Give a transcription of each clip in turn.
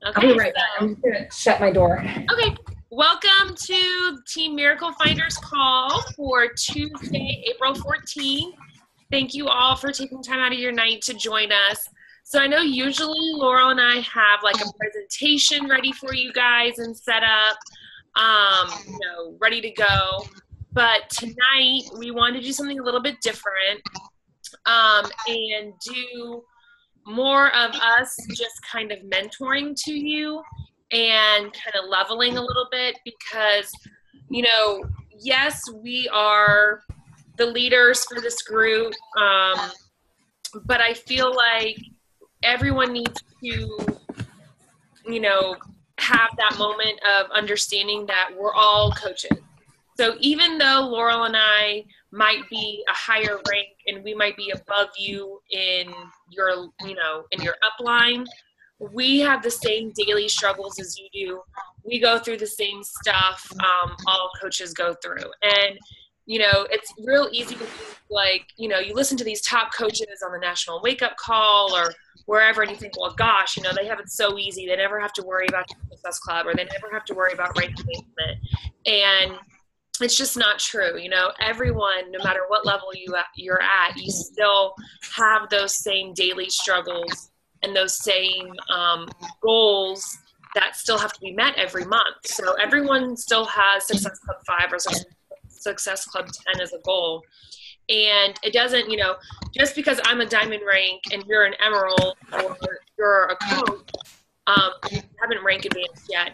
I'll be Okay, right back. I'm just gonna shut my door. okay. Welcome to Team Miracle Finders call for Tuesday, April 14th. Thank you all for taking time out of your night to join us. So I know usually Laurel and I have like a presentation ready for you guys and set up, ready to go. But tonight we want to do something a little bit different and do more of us just kind of mentoring to you and kind of leveling a little bit because, yes, we are the leaders for this group, but I feel like everyone needs to, have that moment of understanding that we're all coaches. So even though Laurel and I might be a higher rank and we might be above you in your, in your upline, we have the same daily struggles as you do. We go through the same stuff all coaches go through. And, it's real easy to think like, you listen to these top coaches on the National Wake Up Call or wherever and you think, well, gosh, they have it so easy. They never have to worry about the Success Club or they never have to worry about rank management. And it's just not true. Everyone, no matter what level you're at, you still have those same daily struggles and those same goals that still have to be met every month. So everyone still has Success Club 5 or Success Club 10 as a goal. And it doesn't, just because I'm a diamond rank and you're an emerald or you're a coach, you haven't rank advanced yet,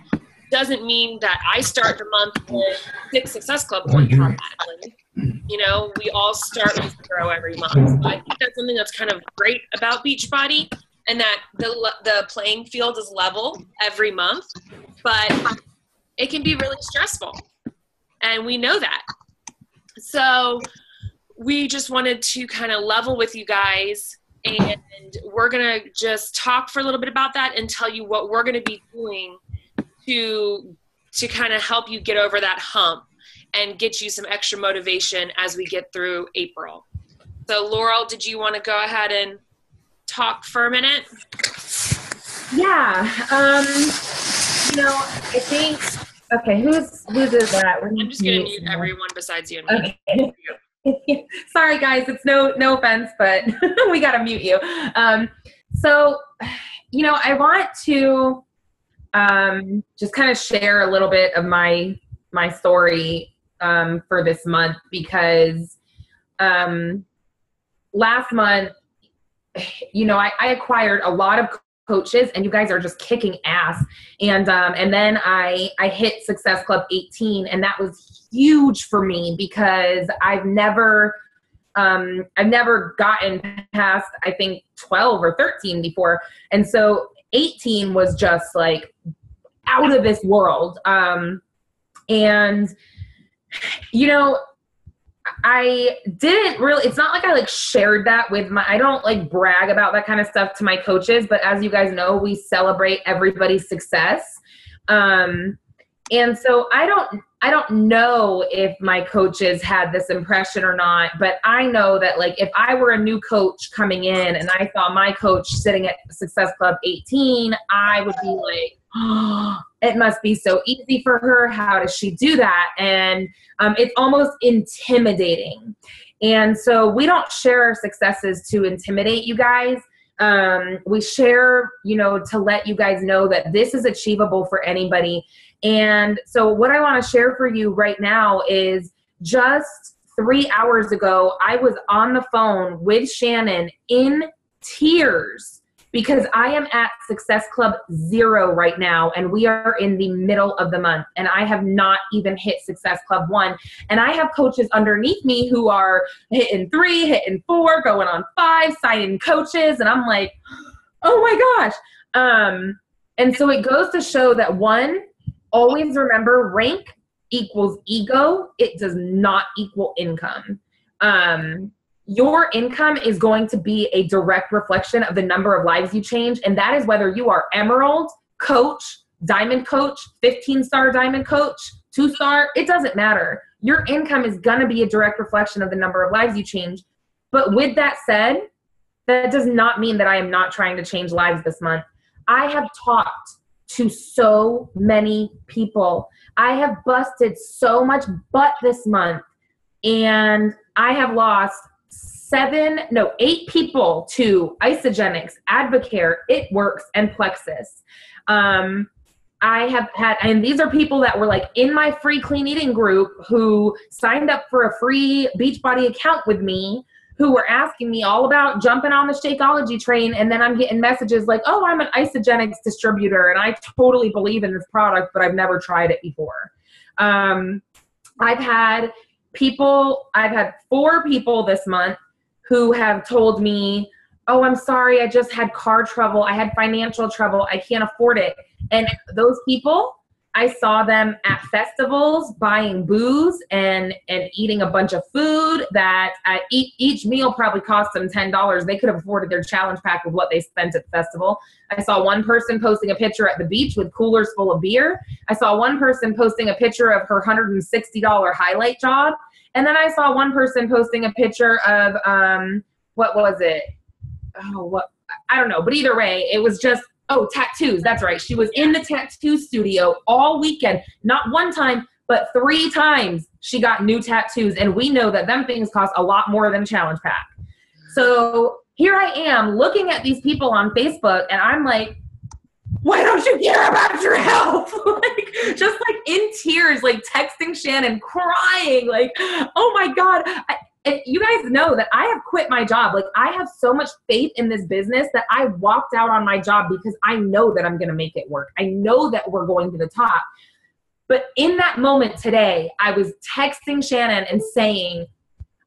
doesn't mean that I start the month with 6 Success Club points automatically. We all start with 0 every month. So I think that's something that's kind of great about Beachbody, and that the playing field is level every month, but it can be really stressful, and we know that. So we just wanted to kind of level with you guys, and we're going to just talk for a little bit about that and tell you what we're going to be doing to kind of help you get over that hump and get you some extra motivation as we get through April. So Laurel, did you want to go ahead and talk for a minute? Yeah. I think, okay, who's is that? I'm just going to mute everyone besides you and me. Okay. Sorry guys, it's no offense, but we got to mute you. So, I want to just kind of share a little bit of my story for this month because last month, I acquired a lot of coaches and you guys are just kicking ass. And then I hit Success Club 18 and that was huge for me because I've never gotten past, I think 12 or 13 before. And so 18 was just like out of this world. I didn't really, it's not like I shared that with I don't brag about that kind of stuff to my coaches, but as you guys know, we celebrate everybody's success. And so I don't know if my coaches had this impression or not, but I know that if I were a new coach coming in and I saw my coach sitting at Success Club 18, I would be like, oh, it must be so easy for her. How does she do that? And it's almost intimidating. And so we don't share our successes to intimidate you guys. We share, to let you guys know that this is achievable for anybody. And so what I want to share for you right now is just 3 hours ago, I was on the phone with Shannon in tears because I am at Success Club 0 right now, and we are in the middle of the month, and I have not even hit Success Club 1. And I have coaches underneath me who are hitting 3, hitting 4, going on 5, signing coaches, and I'm like, oh my gosh. And so it goes to show that, one, always remember rank equals ego. It does not equal income. Your income is going to be a direct reflection of the number of lives you change. And that is whether you are emerald, coach, diamond coach, 15-star diamond coach, 2-star, it doesn't matter. Your income is going to be a direct reflection of the number of lives you change. But with that said, that does not mean that I am not trying to change lives this month. I have talked to so many people. I have busted so much butt this month, and I have lost 8 people to Isagenix, Advocare, It Works, and Plexus. I have had, and these are people that were like in my free clean eating group who signed up for a free Beachbody account with me, who were asking me all about jumping on the Shakeology train. And then I'm getting messages like, oh, I'm an Isagenix distributor and I totally believe in this product, but I've never tried it before. I've had 4 people this month who have told me, oh, I'm sorry, I just had car trouble. I had financial trouble. I can't afford it. And those people, I saw them at festivals buying booze and eating a bunch of food that each meal probably cost them $10. They could have afforded their challenge pack with what they spent at the festival. I saw one person posting a picture at the beach with coolers full of beer. I saw one person posting a picture of her $160 highlight job. And then I saw one person posting a picture of, what was it? I don't know. But either way, it was just, tattoos. That's right. She was in the tattoo studio all weekend. Not one time, but 3 times she got new tattoos. And we know that them things cost a lot more than a challenge pack. So here I am looking at these people on Facebook and I'm like, why don't you care about your health? Just in tears, texting Shannon, crying, oh my God. And you guys know that I have quit my job. I have so much faith in this business that I walked out on my job because I know that I'm going to make it work. I know that we're going to the top. But in that moment today, I was texting Shannon and saying,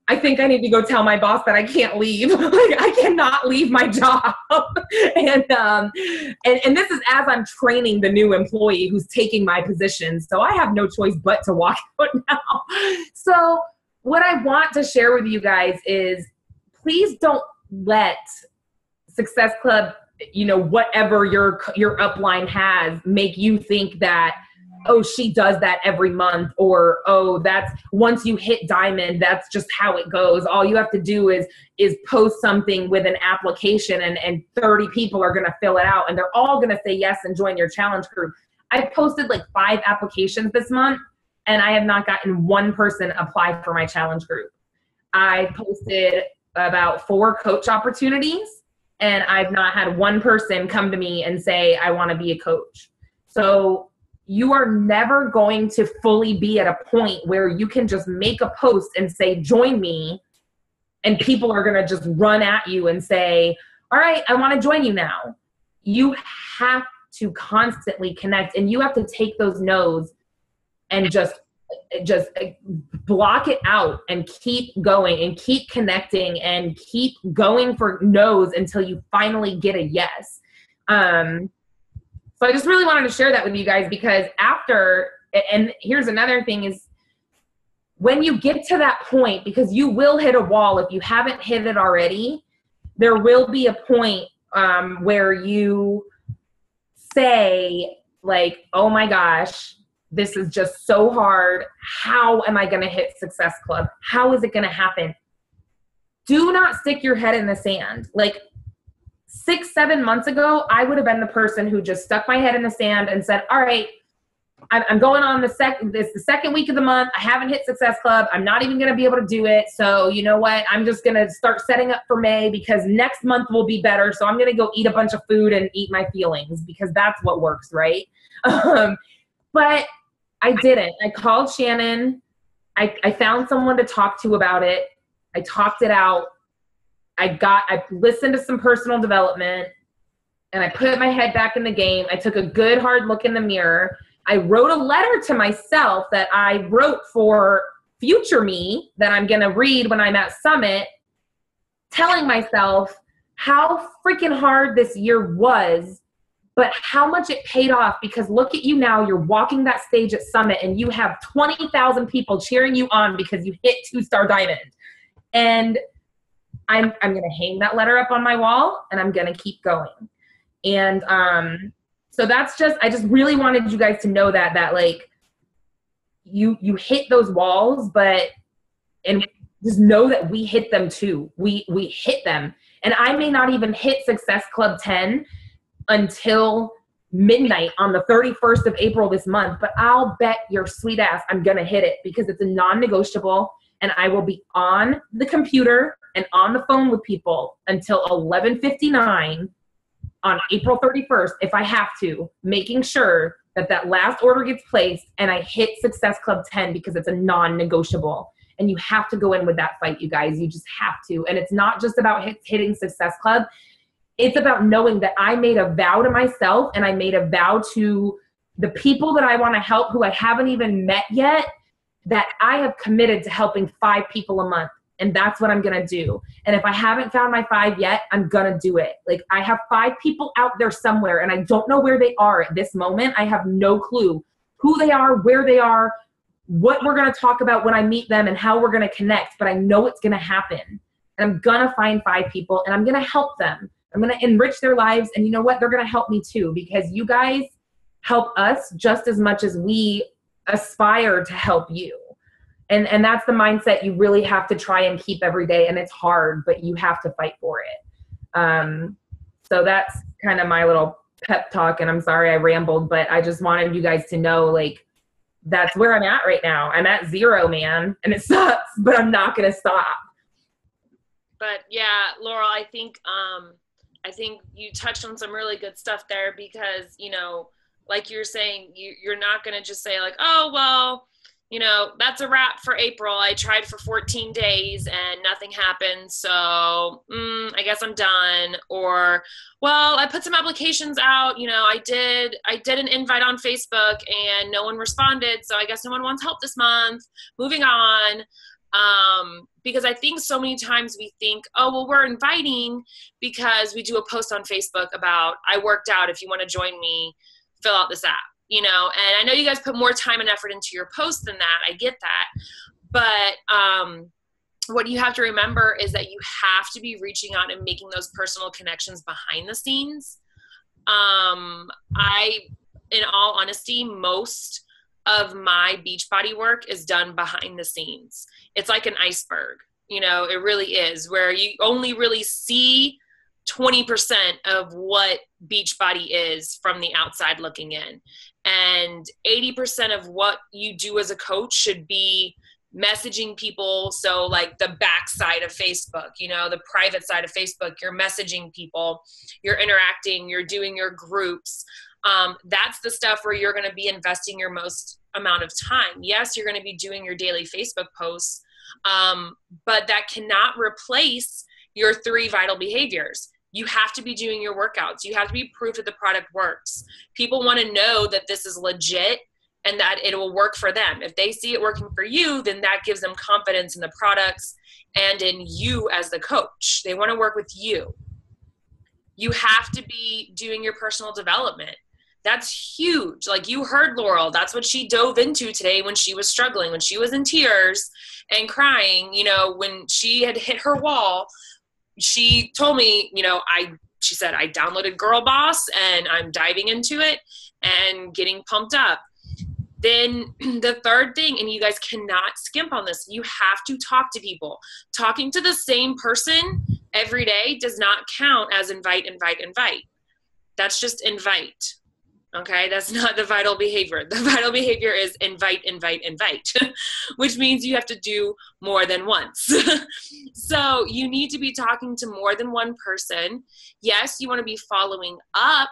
I think I need to go tell my boss that I can't leave. I cannot leave my job. and this is as I'm training the new employee who's taking my position. So I have no choice but to walk out now. So what I want to share with you guys is please don't let Success Club, whatever your upline has, make you think that, oh, she does that every month, or, oh, that's once you hit diamond, that's just how it goes. All you have to do is post something with an application and 30 people are going to fill it out and they're all going to say yes and join your challenge group. I've posted 5 applications this month and I have not gotten one person apply for my challenge group. I posted about 4 coach opportunities and I've not had one person come to me and say, I want to be a coach. So you are never going to fully be at a point where you can just make a post and say, join me, and people are going to just run at you and say, all right, I want to join you now. You have to constantly connect, and you have to take those no's and just block it out and keep going and keep connecting and keep going for no's until you finally get a yes. So I just really wanted to share that with you guys because and here's another thing is when you get to that point, because you will hit a wall if you haven't hit it already, there will be a point where you say oh my gosh, this is just so hard. How am I going to hit Success Club? How is it going to happen? Do not stick your head in the sand. 6-7 months ago, I would have been the person who just stuck my head in the sand and said, all right, I'm going on the second week of the month. I haven't hit Success Club. I'm not even going to be able to do it. So you know what? I'm just going to start setting up for May because next month will be better. So I'm going to go eat a bunch of food and eat my feelings because that's what works, right? But I didn't. I called Shannon. I found someone to talk to about it. I talked it out. I listened to some personal development and I put my head back in the game. I took a good hard look in the mirror. I wrote a letter to myself that I wrote for future me that I'm going to read when I'm at Summit, telling myself how freaking hard this year was, but how much it paid off because look at you now, you're walking that stage at Summit and you have 20,000 people cheering you on because you hit 2-star diamond. And I'm going to hang that letter up on my wall and I'm going to keep going. And so I just really wanted you guys to know that you hit those walls, and just know that we hit them too. We hit them. And I may not even hit Success Club 10 until midnight on the 31st of April this month, but I'll bet your sweet ass I'm going to hit it because it's a non-negotiable, and I will be on the computer and on the phone with people until 11:59 on April 31st if I have to, making sure that that last order gets placed and I hit Success Club 10 because it's a non-negotiable. And you have to go in with that fight, you guys. You just have to. And it's not just about hitting Success Club. It's about knowing that I made a vow to myself, and I made a vow to the people that I want to help who I haven't even met yet, that I have committed to helping 5 people a month. And that's what I'm going to do. And if I haven't found my 5 yet, I'm going to do it. Like, I have 5 people out there somewhere, and I don't know where they are at this moment. I have no clue who they are, where they are, what we're going to talk about when I meet them, and how we're going to connect. But I know it's going to happen. And I'm going to find 5 people, and I'm going to help them. I'm going to enrich their lives. And you know what? They're going to help me too, because you guys help us just as much as we aspire to help you. And that's the mindset you really have to try and keep every day. And it's hard, but you have to fight for it. So that's kind of my little pep talk. And I'm sorry I rambled, but I just wanted you guys to know, like, that's where I'm at right now. I'm at 0, man. And it sucks, but I'm not going to stop. But yeah, Laurel, I think you touched on some really good stuff there, because, you know, like you're saying, you're not going to just say like, oh, well, you know, that's a wrap for April. I tried for 14 days and nothing happened. So I guess I'm done. Or, well, I put some applications out. You know, I did an invite on Facebook and no one responded. So I guess no one wants help this month. Moving on. Because I think so many times we think, oh, well, we're inviting because we do a post on Facebook about, I worked out. If you want to join me, fill out this app. You know, and I know you guys put more time and effort into your posts than that. I get that. But what you have to remember is that you have to be reaching out and making those personal connections behind the scenes. In all honesty, most of my Beachbody work is done behind the scenes. It's like an iceberg. You know, it really is, where you only really see 20% of what Beachbody is from the outside looking in. And 80% of what you do as a coach should be messaging people. So like the back side of Facebook, you know, the private side of Facebook, you're messaging people, you're interacting, you're doing your groups. That's the stuff where you're going to be investing your most amount of time. Yes, you're going to be doing your daily Facebook posts, but that cannot replace your 3 vital behaviors. You have to be doing your workouts. You have to be proof that the product works. People want to know that this is legit and that it will work for them. If they see it working for you, then that gives them confidence in the products and in you as the coach. They want to work with you. You have to be doing your personal development. That's huge. Like you heard Laurel, that's what she dove into today when she was struggling, when she was in tears and crying, you know, when she had hit her wall. She told me, you know, she said, I downloaded Girl Boss and I'm diving into it and getting pumped up. Then the third thing, and you guys cannot skimp on this, you have to talk to people. Talking to the same person every day does not count as invite. That's just invite. Okay, that's not the vital behavior. The vital behavior is invite, which means you have to do more than once. So you need to be talking to more than one person. Yes, you want to be following up,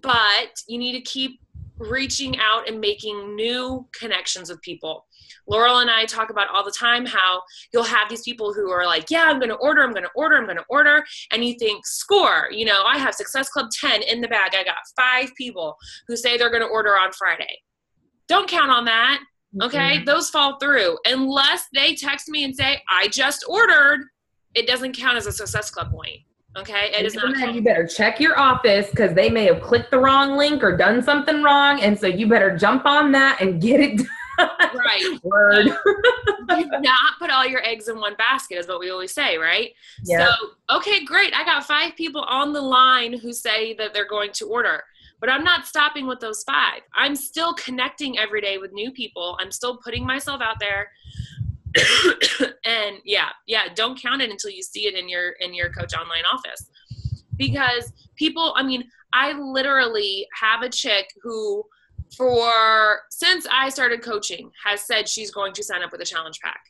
but you need to keep reaching out and making new connections with people. Laurel and I talk about all the time how you'll have these people who are like, yeah, I'm going to order. And you think, score, you know, I have Success Club 10 in the bag. I got 5 people who say they're going to order on Friday. Don't count on that. Okay. Mm-hmm. Those fall through unless they text me and say, I just ordered. It doesn't count as a Success Club point. Okay. It is not. You better check your office because they may have clicked the wrong link or done something wrong. And so you better jump on that and get it done. Right. Word. Do not put all your eggs in one basket is what we always say, right? Yeah. So, okay, great. I got 5 people on the line who say that they're going to order, but I'm not stopping with those 5. I'm still connecting every day with new people. I'm still putting myself out there. And yeah, don't count it until you see it in your Coach Online office. Because people, I mean, I literally have a chick who since I started coaching has said she's going to sign up with a challenge pack.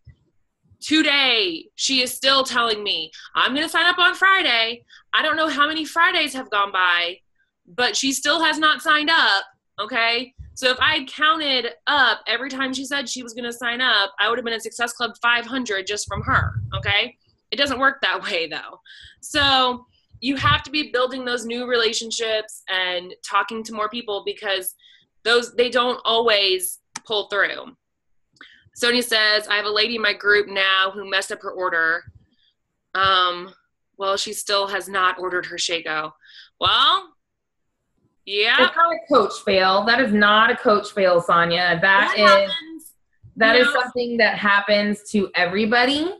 Today, she is still telling me, I'm going to sign up on Friday. I don't know how many Fridays have gone by, but she still has not signed up, okay? So if I had counted up every time she said she was going to sign up, I would have been at Success Club 500 just from her, okay? It doesn't work that way, though. So you have to be building those new relationships and talking to more people because they don't always pull through. Sonia says, I have a lady in my group now who messed up her order. Well, she still has not ordered her Shaco. Well, yeah. It's not a coach fail. That is not a coach fail, Sonia. That is something that happens to everybody.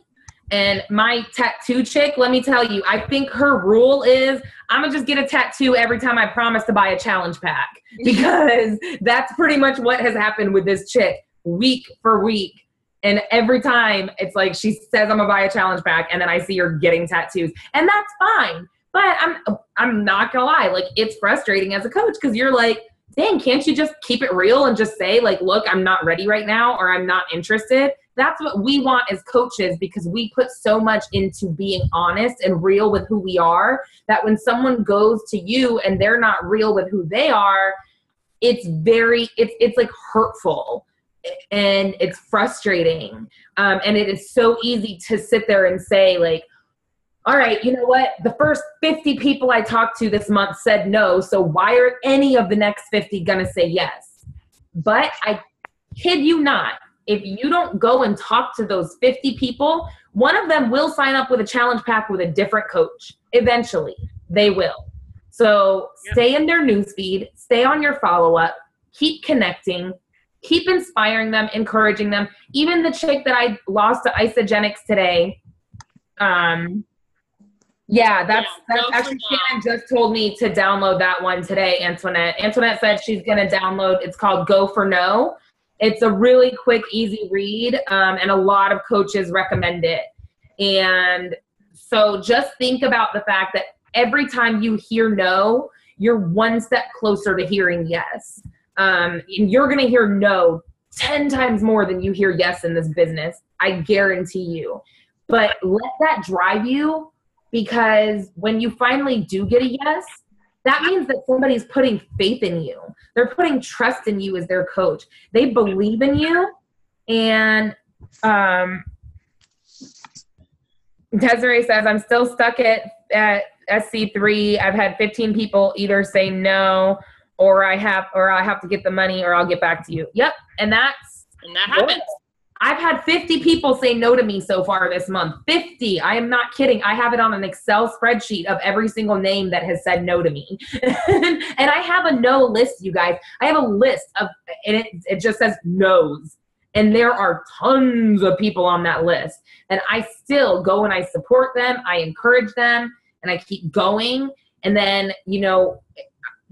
And my tattoo chick, let me tell you, I think her rule is I'm going to just get a tattoo every time I promise to buy a challenge pack. Because that's pretty much what has happened with this chick week for week. And every time it's like she says I'm going to buy a challenge pack and then I see her getting tattoos. And that's fine. But I'm not going to lie. Like, it's frustrating as a coach because you're like, dang, can't you just keep it real and just say, like, look, I'm not ready right now or I'm not interested? That's what we want as coaches because we put so much into being honest and real with who we are that when someone goes to you and they're not real with who they are, it's like hurtful and it's frustrating. And it is so easy to sit there and say, like, all right, you know what? The first 50 people I talked to this month said no, so why are any of the next 50 gonna say yes? But I kid you not, if you don't go and talk to those 50 people, one of them will sign up with a challenge pack with a different coach. Eventually, they will. So stay in their newsfeed, stay on your follow-up, keep connecting, keep inspiring them, encouraging them. Even the chick that I lost to Isogenics today, that's actually Shannon just told me to download that one today, Antoinette. Antoinette said she's going to download, it's called Go for No. It's a really quick, easy read, and a lot of coaches recommend it. And so just think about the fact that every time you hear no, you're one step closer to hearing yes. And you're going to hear no 10 times more than you hear yes in this business. I guarantee you. But let that drive you. Because when you finally do get a yes, that means that somebody's putting faith in you. They're putting trust in you as their coach. They believe in you. And Desiree says, I'm still stuck at SC3. I've had 15 people either say no or I have to get the money or I'll get back to you. Yep. And that happens. I've had 50 people say no to me so far this month. 50. I am not kidding. I have it on an Excel spreadsheet of every single name that has said no to me. And I have a no list, you guys. I have a list of, and it just says no's. And there are tons of people on that list. And I still go and I support them. I encourage them and I keep going. And then,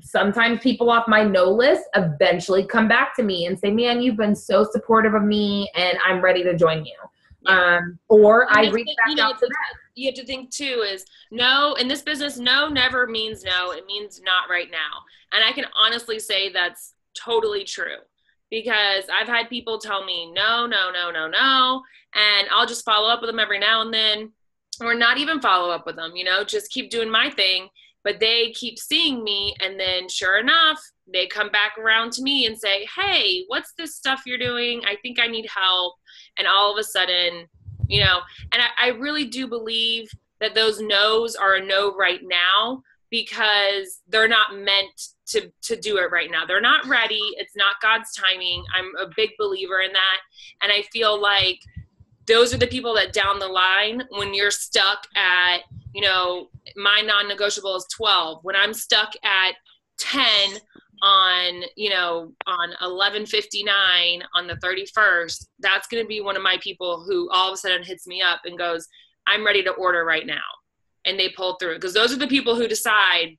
sometimes people off my no list eventually come back to me and say, man, you've been so supportive of me and I'm ready to join you. Or I reach back out to them. You have to think too is no, in this business, no never means no. It means not right now. And I can honestly say that's totally true because I've had people tell me no. And I'll just follow up with them every now and then or not even follow up with them, just keep doing my thing. But they keep seeing me, and then sure enough, they come back around to me and say, hey, what's this stuff you're doing? I think I need help. And all of a sudden, and I really do believe that those no's are a no right now because they're not meant to do it right now. They're not ready. It's not God's timing. I'm a big believer in that. And I feel like those are the people that down the line, when you're stuck at, my non-negotiable is 12. When I'm stuck at 10 on 11:59 on the 31st, that's going to be one of my people who all of a sudden hits me up and goes, I'm ready to order right now. And they pull through. Because those are the people who decide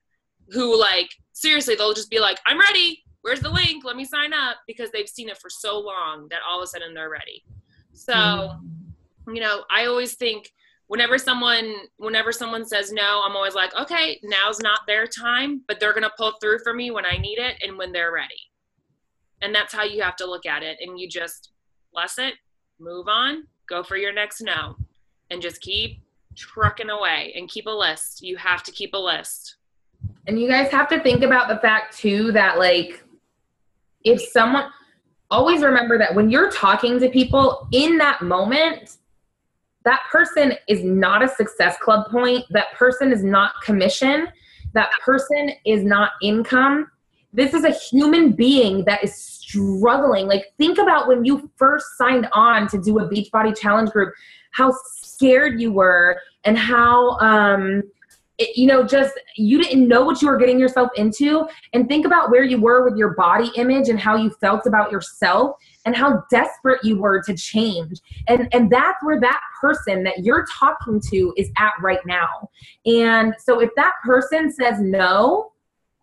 who seriously, they'll just be like, I'm ready. Where's the link? Let me sign up. Because they've seen it for so long that all of a sudden they're ready. So, I always think whenever someone says no, I'm always like, okay, now's not their time, but they're going to pull through for me when I need it and when they're ready. And that's how you have to look at it. And you just bless it, move on, go for your next no, and just keep trucking away and keep a list. You have to keep a list. And you guys have to think about the fact too, that like, if someone, always remember that when you're talking to people in that moment, that person is not a Success Club point. That person is not commission. That person is not income. This is a human being that is struggling. Like, think about when you first signed on to do a Beachbody Challenge group, how scared you were and how, just you didn't know what you were getting yourself into. And think about where you were with your body image and how you felt about yourself and how desperate you were to change. And that's where that person that you're talking to is at right now. And so if that person says no,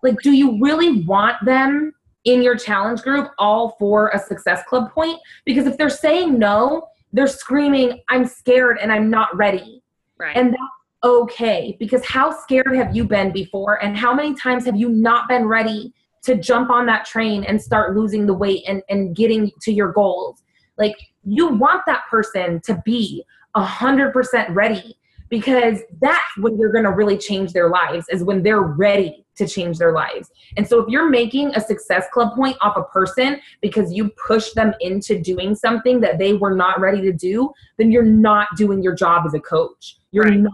like, do you really want them in your challenge group all for a Success Club point? Because if they're saying no, they're screaming, I'm scared and I'm not ready. Right. And that's okay, because how scared have you been before? And how many times have you not been ready to jump on that train and start losing the weight and getting to your goals? Like, you want that person to be 100% ready, because that's when you're going to really change their lives, is when they're ready to change their lives. And so if you're making a Success Club point off a person because you push them into doing something that they were not ready to do, then you're not doing your job as a coach. You're not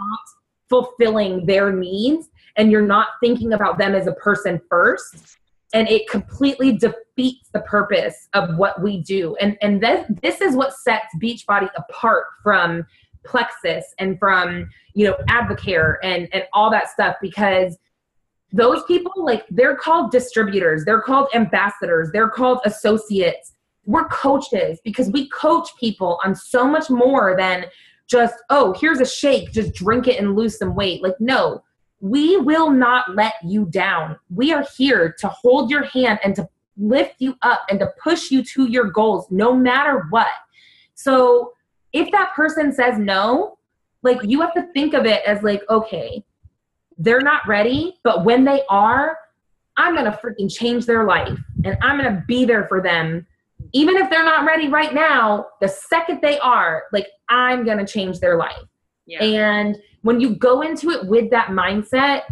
fulfilling their needs, and you're not thinking about them as a person first. And it completely defeats the purpose of what we do. And this is what sets Beachbody apart from Plexus and from, Advocare and all that stuff, because those people, like, they're called distributors, they're called ambassadors, they're called associates. We're coaches because we coach people on so much more than just, oh, here's a shake, just drink it and lose some weight. Like, no, we will not let you down. We are here to hold your hand and to lift you up and to push you to your goals no matter what. So if that person says no, like, you have to think of it as like, okay, they're not ready, but when they are, I'm going to freaking change their life and I'm going to be there for them. Even if they're not ready right now, the second they are, like, I'm going to change their life. Yeah. And when you go into it with that mindset,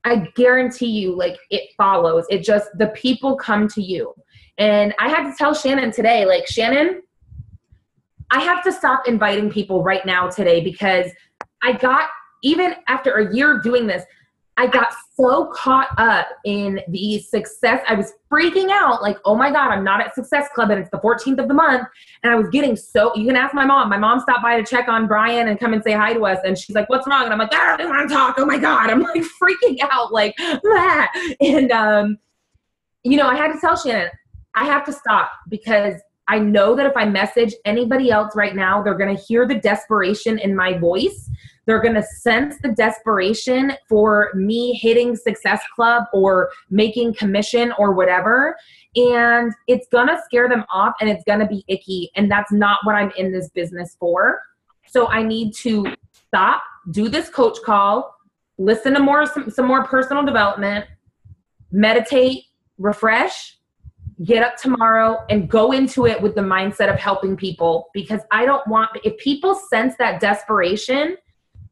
I guarantee you, like, it follows. It just, the people come to you. And I had to tell Shannon today, like, Shannon, I have to stop inviting people right now today, because even after a year of doing this, I got so caught up in the success. I was freaking out, like, oh my God, I'm not at Success Club and it's the 14th of the month. And I was getting you can ask my mom. My mom stopped by to check on Brian and come and say hi to us. And she's like, what's wrong? And I'm like, I don't want to talk. Oh my God. I'm like freaking out, like, ah. And, I had to tell Shannon, I have to stop, because I know that if I message anybody else right now, they're going to hear the desperation in my voice. They're going to sense the desperation for me hitting Success Club or making commission or whatever. And it's going to scare them off and it's going to be icky. And that's not what I'm in this business for. So I need to stop, do this coach call, listen to some more personal development, meditate, refresh, get up tomorrow and go into it with the mindset of helping people. Because I don't want, if people sense that desperation,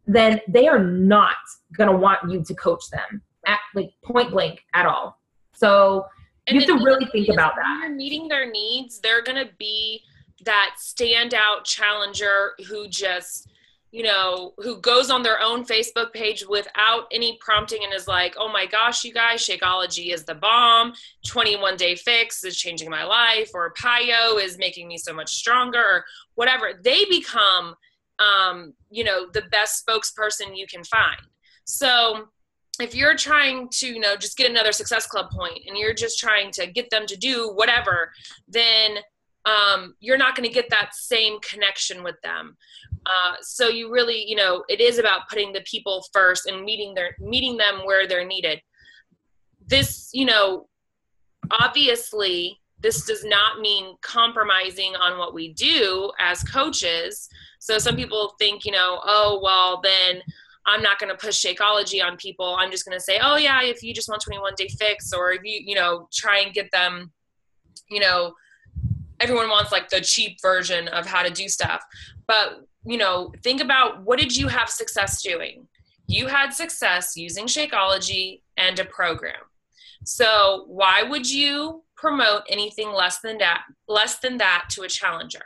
then they are not going to want you to coach them at, like, point blank at all. So you have to really think about that. When you're meeting their needs, they're going to be that standout challenger who just, who goes on their own Facebook page without any prompting and is like, oh my gosh, you guys, Shakeology is the bomb. 21-day fix is changing my life, or Pio is making me so much stronger, or whatever. They become the best spokesperson you can find. So if you're trying to, just get another Success Club point and you're just trying to get them to do whatever, then you're not going to get that same connection with them. So you really, it is about putting the people first and meeting them where they're needed. This, obviously this does not mean compromising on what we do as coaches. So some people think, oh, well, then I'm not going to push Shakeology on people. I'm just going to say, oh yeah, if you just want 21-day fix, or if you, try and get them, everyone wants like the cheap version of how to do stuff. But, think about, what did you have success doing? You had success using Shakeology and a program. So why would you promote anything less than that to a challenger?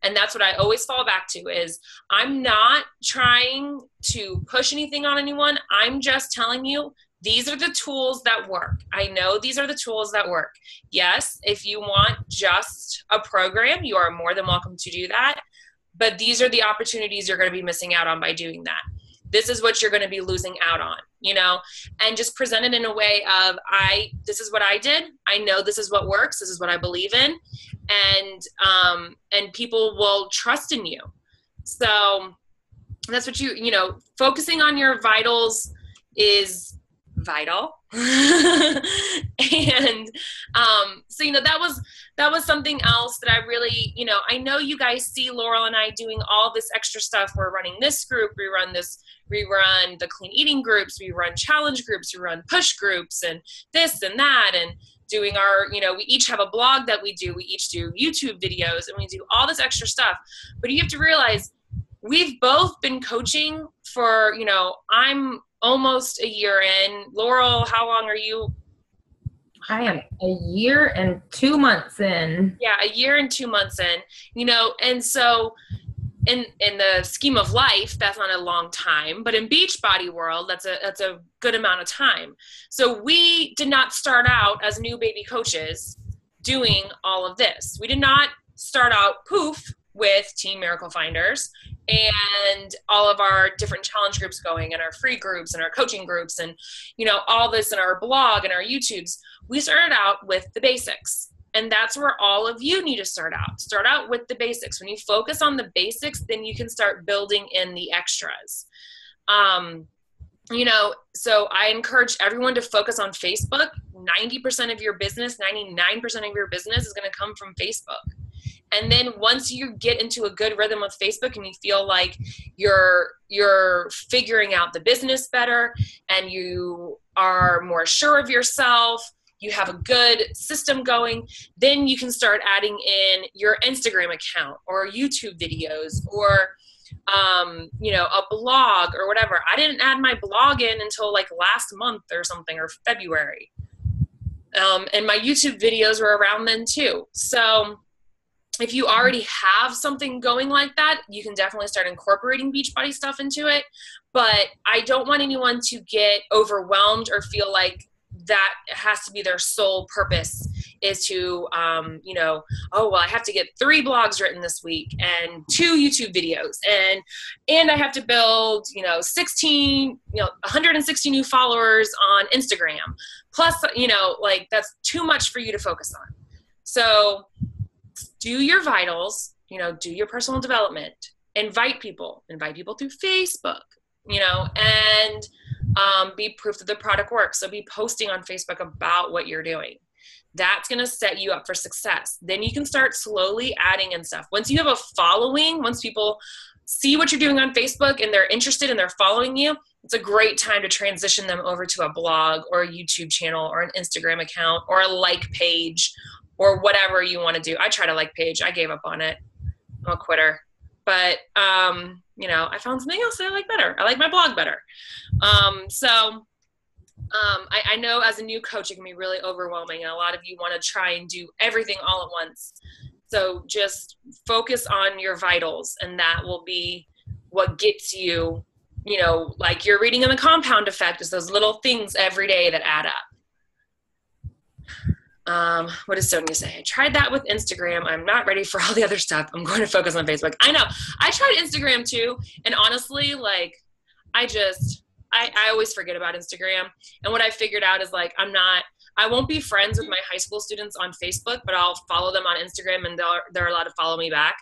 And that's what I always fall back to is, I'm not trying to push anything on anyone. I'm just telling you, these are the tools that work. I know these are the tools that work. Yes, if you want just a program, you are more than welcome to do that. But these are the opportunities you're going to be missing out on by doing that. This is what you're going to be losing out on, and just present it in a way of, this is what I did. I know this is what works. This is what I believe in. And people will trust in you. So that's what focusing on your vitals is vital. And so that was something else that I really, I know you guys see Laurel and I doing all this extra stuff. We're running this group, we run the clean eating groups, we run challenge groups, we run push groups, and this and that, and doing our, we each have a blog that we do, we each do YouTube videos, and we do all this extra stuff. But you have to realize, we've both been coaching for, I'm almost a year in. Laurel, how long are you? I am a year and 2 months in. Yeah, a year and 2 months in, and so in the scheme of life, that's not a long time, but in Beachbody world, that's a good amount of time. So we did not start out as new baby coaches doing all of this. We did not start out with Team Miracle Finders and all of our different challenge groups going, and our free groups and our coaching groups, and all this in our blog and our YouTubes. We started out with the basics. And that's where all of you need to start out. Start out with the basics. When you focus on the basics, then you can start building in the extras. So I encourage everyone to focus on Facebook. 90% of your business, 99% of your business is going to come from Facebook. And then once you get into a good rhythm with Facebook and you feel like you're figuring out the business better, and you are more sure of yourself, you have a good system going, then you can start adding in your Instagram account or YouTube videos or, a blog or whatever. I didn't add my blog in until like last month or something, or February. And my YouTube videos were around then too. So if you already have something going like that, you can definitely start incorporating Beachbody stuff into it. But I don't want anyone to get overwhelmed or feel like that has to be their sole purpose, is to, oh, well, I have to get 3 blogs written this week and 2 YouTube videos, and I have to build, 160 new followers on Instagram. Plus, that's too much for you to focus on. So do your vitals, do your personal development, invite people through Facebook, and be proof that the product works. So be posting on Facebook about what you're doing. That's going to set you up for success. Then you can start slowly adding in stuff. Once you have a following, once people see what you're doing on Facebook and they're interested and they're following you, it's a great time to transition them over to a blog or a YouTube channel or an Instagram account or a like page or whatever you want to do. I tried a like page. I gave up on it. I'm a quitter. But, I found something else that I like better. I like my blog better. I know as a new coach, it can be really overwhelming, and a lot of you want to try and do everything all at once. So just focus on your vitals, and that will be what gets you, like you're reading in the compound effect, is those little things every day that add up. What does Sonia say? I tried that with Instagram. I'm not ready for all the other stuff. I'm going to focus on Facebook. I know. I tried Instagram too. And honestly, I always forget about Instagram. And what I figured out is I won't be friends with my high school students on Facebook, but I'll follow them on Instagram and they're allowed to follow me back.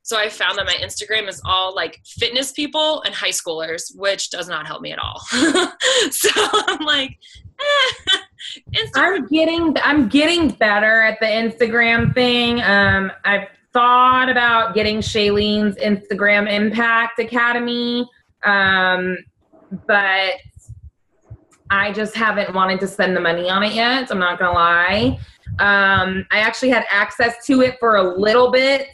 So I found that my Instagram is all like fitness people and high schoolers, which does not help me at all. So I'm like, Instagram. I'm getting better at the Instagram thing. I've thought about getting Shaylene's Instagram Impact Academy, but I just haven't wanted to spend the money on it yet. So I'm not gonna lie. I actually had access to it for a little bit.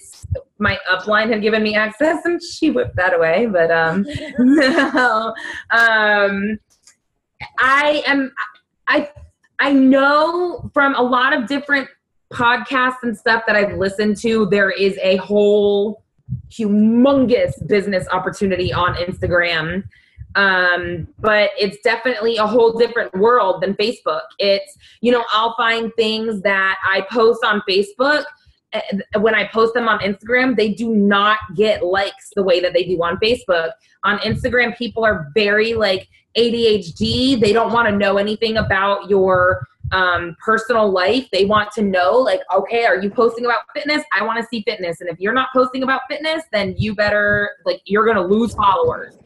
My upline had given me access, and she whipped that away. But no. I know from a lot of different podcasts and stuff that I've listened to, there is a whole humongous business opportunity on Instagram. But it's definitely a whole different world than Facebook. It's, I'll find things that I post on Facebook. When I post them on Instagram, they do not get likes the way that they do on Facebook. On Instagram, people are very like ADHD. They don't want to know anything about your personal life. They want to know, like, okay, are you posting about fitness? I want to see fitness. And if you're not posting about fitness, then you better, like, you're going to lose followers.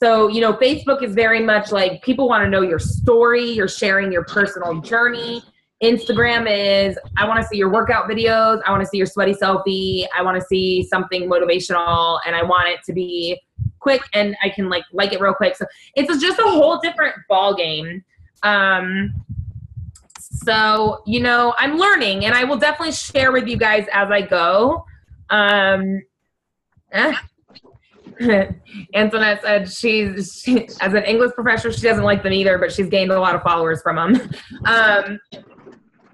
So, Facebook is very much like people want to know your story. You're sharing your personal journey. Instagram is, I want to see your workout videos. I want to see your sweaty selfie. I want to see something motivational, and I want it to be quick and I can like it real quick. So it's just a whole different ball game. So, I'm learning, and I will definitely share with you guys as I go. Antoinette said she, as an English professor, she doesn't like them either, but she's gained a lot of followers from them.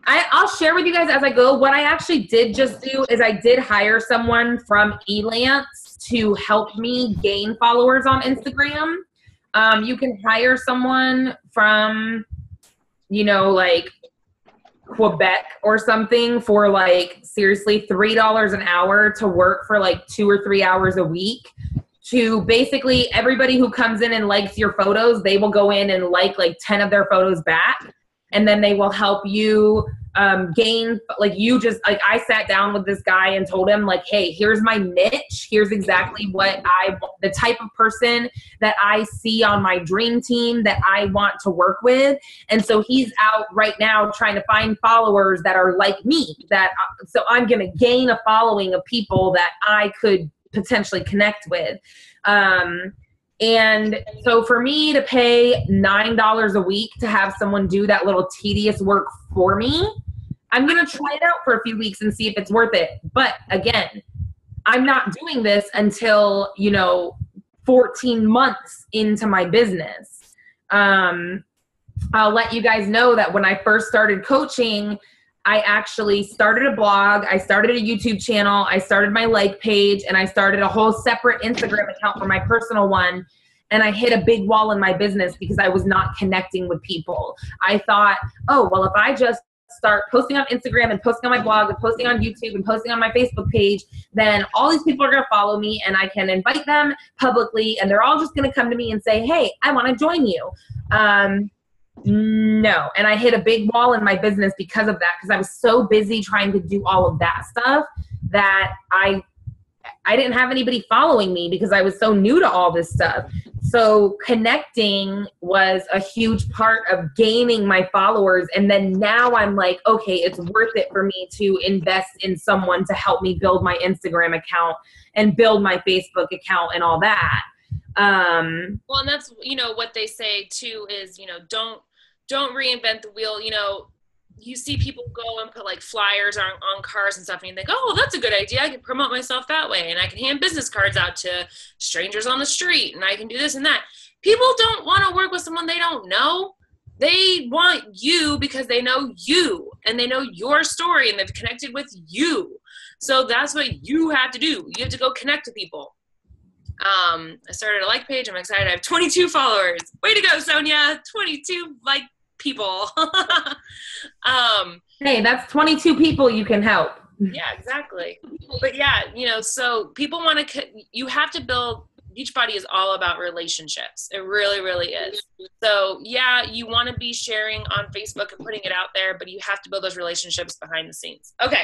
I'll share with you guys as I go. What I actually did just do is I did hire someone from Elance to help me gain followers on Instagram. You can hire someone from, like Quebec or something for like seriously $3 an hour to work for like 2 or 3 hours a week. To basically everybody who comes in and likes your photos, they will go in and like 10 of their photos back. And then they will help you gain, I sat down with this guy and told him like, hey, here's my niche. Here's exactly the type of person that I see on my dream team that I want to work with. And so he's out right now trying to find followers that are like me, so I'm going to gain a following of people that I could potentially connect with. And so for me to pay $9 a week to have someone do that little tedious work for me, I'm going to try it out for a few weeks and see if it's worth it. But again, I'm not doing this until, 14 months into my business. I'll let you guys know that when I first started coaching, I actually started a blog, I started a YouTube channel, I started my like page, and I started a whole separate Instagram account for my personal one. And I hit a big wall in my business because I was not connecting with people. I thought, oh, well, if I just start posting on Instagram and posting on my blog and posting on YouTube and posting on my Facebook page, then all these people are going to follow me and I can invite them publicly and they're all just going to come to me and say, hey, I want to join you. No. And I hit a big wall in my business because of that, because I was so busy trying to do all of that stuff that I didn't have anybody following me because I was so new to all this stuff. So connecting was a huge part of gaining my followers. And then now I'm like, okay, it's worth it for me to invest in someone to help me build my Instagram account and build my Facebook account and all that. Well, and that's, what they say too is, don't reinvent the wheel. You see people go and put like flyers on cars and stuff, and you think, oh, that's a good idea. I can promote myself that way, and I can hand business cards out to strangers on the street, and I can do this and that. People don't want to work with someone they don't know. They want you because they know you, and they know your story, and they've connected with you. So that's what you have to do. You have to go connect to people. I started a like page. I'm excited. I have 22 followers. Way to go, Sonia. 22 like people. Hey, that's 22 people you can help. Yeah, exactly. But yeah, so people want to, you have to build, Beachbody is all about relationships. It really, really is. So yeah, you want to be sharing on Facebook and putting it out there, but you have to build those relationships behind the scenes. Okay.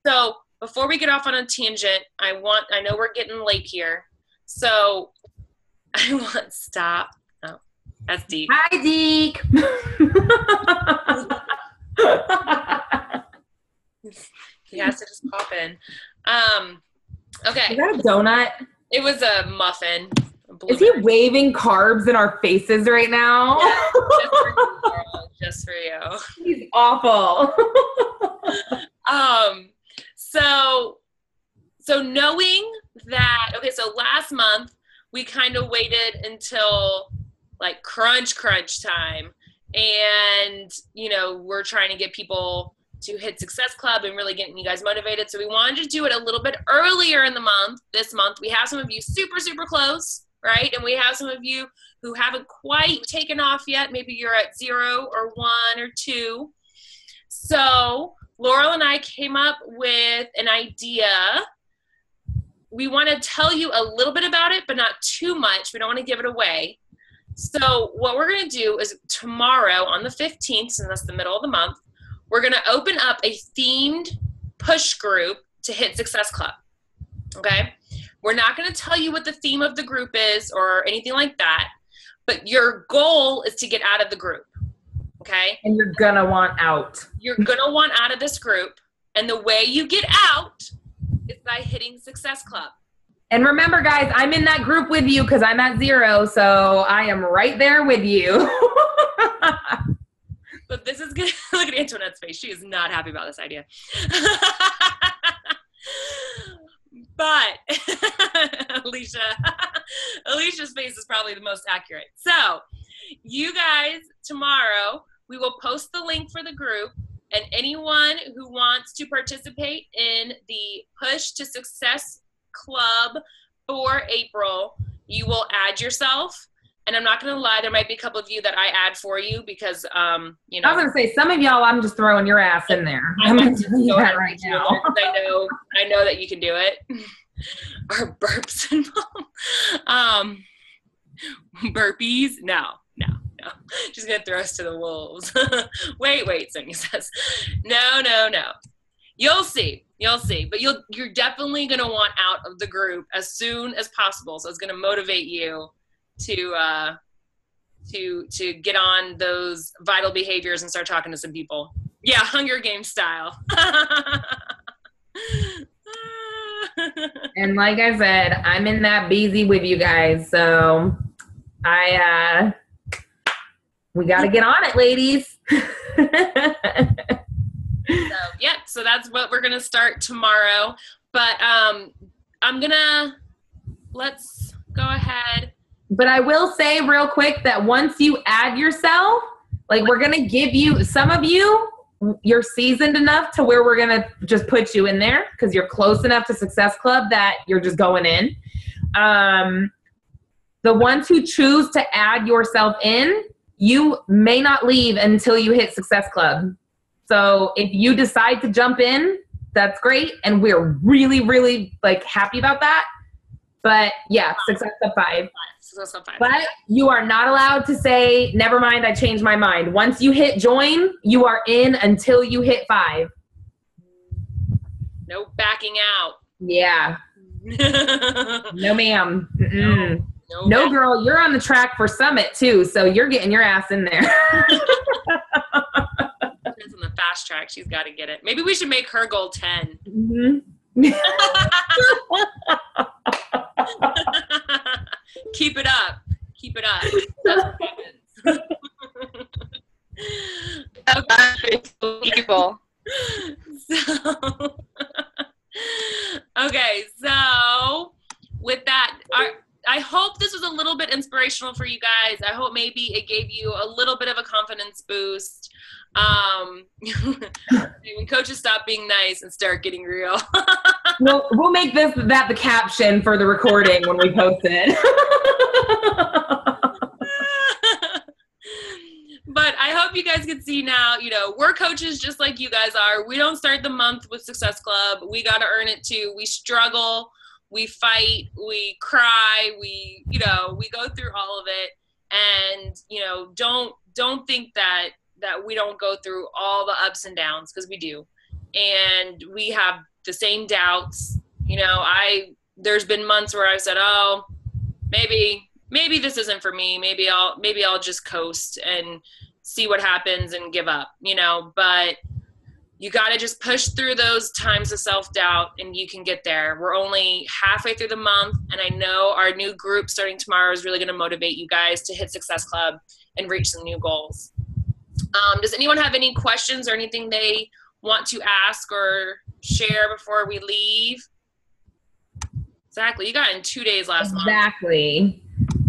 So before we get off on a tangent, I know we're getting late here. So I want, stop. Oh, that's Deke. Hi, Deke. He has to just pop in. Okay. Is that a donut? It was a muffin. Is he waving carbs in our faces right now? Yeah, just for you, girl. Just for you. He's awful. So knowing that, okay, so last month we kind of waited until like crunch time, and we're trying to get people to hit Success Club and really getting you guys motivated. So we wanted to do it a little bit earlier in the month. This month we have some of you super close, right? And we have some of you who haven't quite taken off yet. Maybe you're at 0 or 1 or 2. So Laurel and I came up with an idea. We want to tell you a little bit about it, but not too much. We don't want to give it away. So what we're going to do is tomorrow on the 15th, since that's the middle of the month, we're going to open up a themed push group to hit Success Club. Okay? We're not going to tell you what the theme of the group is or anything like that, but your goal is to get out of the group. Okay? And you're going to want out. You're going to want out of this group, and the way you get out is by hitting Success Club. And remember, guys, I'm in that group with you because I'm at 0, so I am right there with you. But this is good. Look at Antoinette's face. She is not happy about this idea. But Alicia's face is probably the most accurate. So you guys, tomorrow, we will post the link for the group, and anyone who wants to participate in the Push to Success Club for April, you will add yourself. And I'm not going to lie, there might be a couple of you that I add for you because, I was going to say, some of y'all, I'm just throwing your ass in there. I'm going to tell you that right now. I know that you can do it. Our burps involved. Burpees? No. She's going to throw us to the wolves. Wait, Sonia says. No. You'll see. But you're definitely going to want out of the group as soon as possible. So it's going to motivate you to get on those vital behaviors and start talking to some people. Yeah, Hunger Games style. And like I said, I'm in that busy with you guys, so we got to get on it, ladies. So that's what we're gonna start tomorrow. But let's go ahead. But I will say real quick that once you add yourself, like we're going to give you, some of you, you're seasoned enough to where we're going to just put you in there because you're close enough to Success Club that you're just going in. The ones who choose to add yourself in, you may not leave until you hit Success Club. So if you decide to jump in, that's great. And we're really, really happy about that. But yeah, Success Club 5. But you are not allowed to say, never mind, I changed my mind. Once you hit join, you are in until you hit 5. No backing out. Yeah. No, ma'am. No, girl, you're on the track for Summit too, so you're getting your ass in there. She's on the fast track. She's got to get it. Maybe we should make her goal 10. Mm-hmm. Keep it up. That's what happens. Evil. Okay, so with that, I hope this was a little bit inspirational for you guys. I hope maybe it gave you a little bit of a confidence boost. When coaches stop being nice and start getting real. We'll make that the caption for the recording when we post it. But I hope you guys can see now, we're coaches just like you guys are. We don't start the month with Success Club. We got to earn it too. We struggle, we fight, we cry, we go through all of it. And, don't think that we don't go through all the ups and downs, because we do. And we have the same doubts. You know, there's been months where I said, oh, maybe this isn't for me. Maybe I'll just coast and see what happens and give up, you know, but you got to just push through those times of self-doubt and you can get there. We're only halfway through the month, and I know our new group starting tomorrow is really going to motivate you guys to hit Success Club and reach some new goals. Does anyone have any questions or anything they want to ask or share before we leave? Exactly. You got in 2 days last month. Exactly.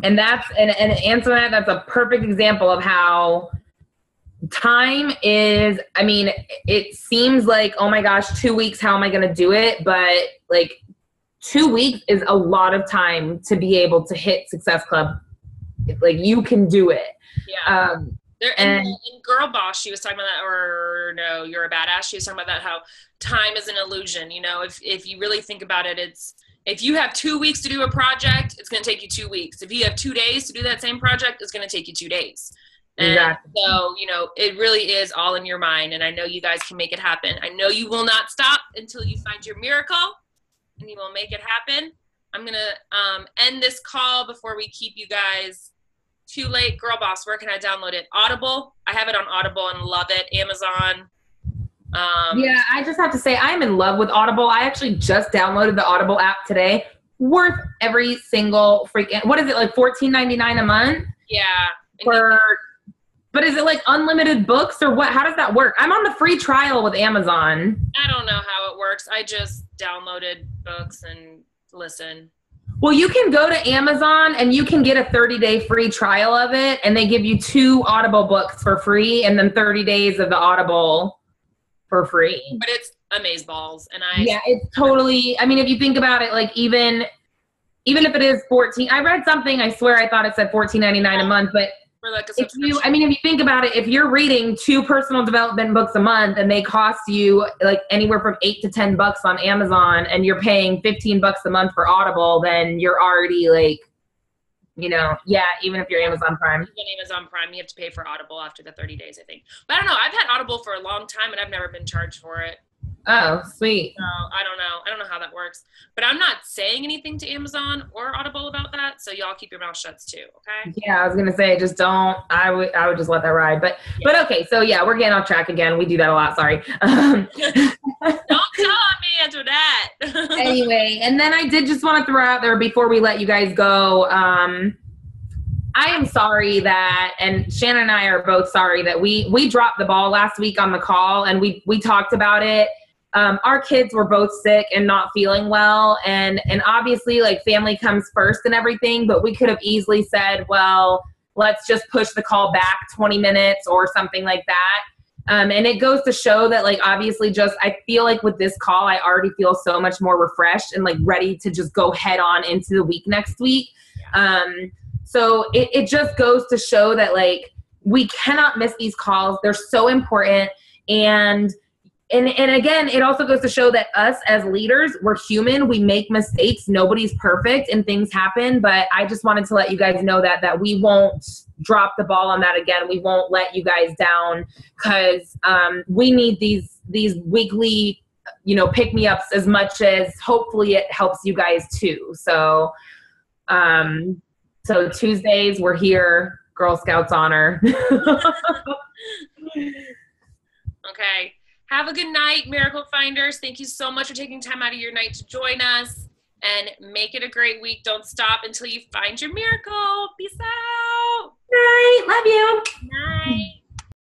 And Antoinette, that's a perfect example of how time is, I mean, it seems like, oh my gosh, 2 weeks, how am I going to do it? But like 2 weeks is a lot of time to be able to hit Success Club. Like you can do it. Yeah. In Girl Boss, she was talking about that, or no, You're a Badass. She was talking about that, how time is an illusion. You know, if you really think about it, if you have 2 weeks to do a project, it's going to take you 2 weeks. If you have 2 days to do that same project, it's going to take you 2 days. And exactly. So, you know, it really is all in your mind, and I know you guys can make it happen. I know you will not stop until you find your miracle, and you will make it happen. I'm going to end this call before we keep you guys too late. Girl Boss, where can I download it? Audible. I have it on Audible and love it. Amazon. Yeah, I just have to say I'm in love with Audible. I actually just downloaded the Audible app today. Worth every single freaking, what is it, like $14.99 a month? Yeah. But is it like unlimited books or what? How does that work? I'm on the free trial with Amazon. I don't know how it works. I just downloaded books and listen. Well, you can go to Amazon and you can get a 30-day free trial of it, and they give you 2 Audible books for free and then 30 days of the Audible for free. But it's amazeballs. Yeah, it's totally, I mean, if you think about it, like even if it is 14, I read something, I swear I thought it said $14.99 a month, but for like a if you think about it, if you're reading 2 personal development books a month and they cost you like anywhere from $8 to $10 on Amazon, and you're paying $15 a month for Audible, then you're already like, you know, yeah, even if you're Amazon Prime. Even Amazon Prime, you have to pay for Audible after the 30 days, I think. But I don't know. I've had Audible for a long time, and I've never been charged for it. Oh, sweet. So I don't know. I don't know how that works. But I'm not saying anything to Amazon or Audible about that, so y'all keep your mouth shut too, okay? Yeah, I was gonna say, just don't. I would just let that ride. But okay. So yeah, we're getting off track again. We do that a lot. Sorry. Don't tell on me after that. Anyway, and then I did just want to throw out there before we let you guys go. I am sorry that, and Shannon and I are both sorry that we dropped the ball last week on the call, and we talked about it. Our kids were both sick and not feeling well, and obviously like family comes first and everything, but we could have easily said, well, let's just push the call back 20 minutes or something like that. And it goes to show that like, obviously just, I feel like with this call, I already feel so much more refreshed and like ready to just go head on into the week next week. So it just goes to show that like, we cannot miss these calls. They're so important. And again, it also goes to show that us as leaders, we're human. We make mistakes. Nobody's perfect and things happen. But I just wanted to let you guys know that we won't drop the ball on that again. We won't let you guys down, because we need these weekly, you know, pick-me-ups as much as hopefully it helps you guys too. So, so Tuesdays, we're here, Girl Scouts honor. Okay. Have a good night, Miracle Finders. Thank you so much for taking time out of your night to join us, and make it a great week. Don't stop until you find your miracle. Peace out. Night. Love you. Night.